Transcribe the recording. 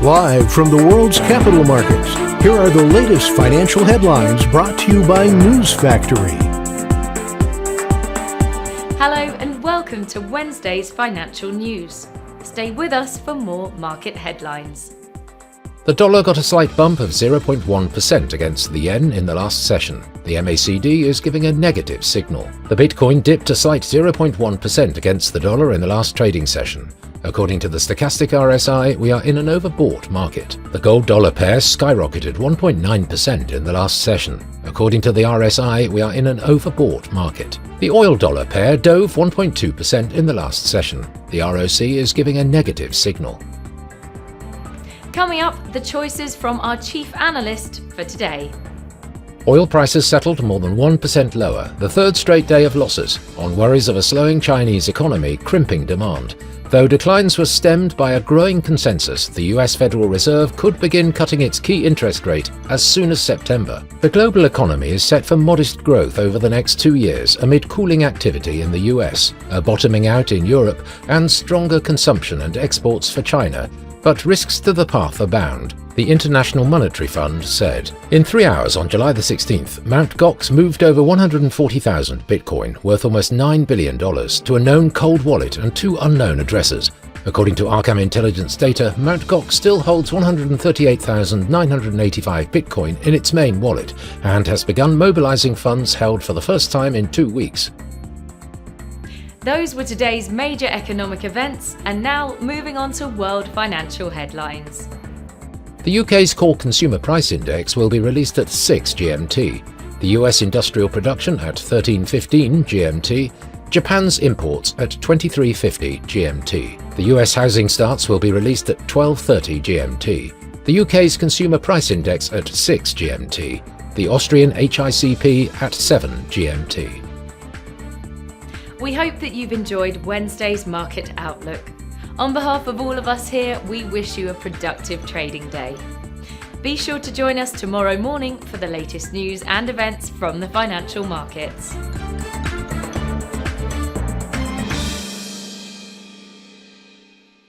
Live from the world's capital markets, here are the latest financial headlines brought to you by News Factory. Hello and welcome to Wednesday's financial news. Stay with us for more market headlines. The dollar got a slight bump of 0.1% against the yen in the last session. The MACD is giving a negative signal. The Bitcoin dipped a slight 0.1% against the dollar in the last trading session. According to the stochastic RSI, we are in an overbought market. The gold-dollar pair skyrocketed 1.9% in the last session. According to the RSI, we are in an overbought market. The oil-dollar pair dove 1.2% in the last session. The ROC is giving a negative signal. Coming up, the choices from our chief analyst for today. Oil prices settled more than 1% lower, the third straight day of losses, on worries of a slowing Chinese economy crimping demand. Though declines were stemmed by a growing consensus, the US Federal Reserve could begin cutting its key interest rate as soon as September. The global economy is set for modest growth over the next 2 years amid cooling activity in the US, a bottoming out in Europe, and stronger consumption and exports for China. But risks to the path abound, the International Monetary Fund said. In 3 hours on July the 16th, Mt. Gox moved over 140,000 Bitcoin, worth almost $9 billion, to a known cold wallet and 2 unknown addresses. According to Arkham Intelligence data, Mt. Gox still holds 138,985 Bitcoin in its main wallet and has begun mobilizing funds held for the first time in 2 weeks. Those were today's major economic events, and now moving on to world financial headlines. The UK's core consumer price index will be released at 6 GMT, the US industrial production at 13:15 GMT, Japan's imports at 23:50 GMT. The US housing starts will be released at 12:30 GMT, the UK's consumer price index at 6 GMT, the Austrian HICP at 7 GMT. We hope that you've enjoyed Wednesday's market outlook. On behalf of all of us here, we wish you a productive trading day. Be sure to join us tomorrow morning for the latest news and events from the financial markets.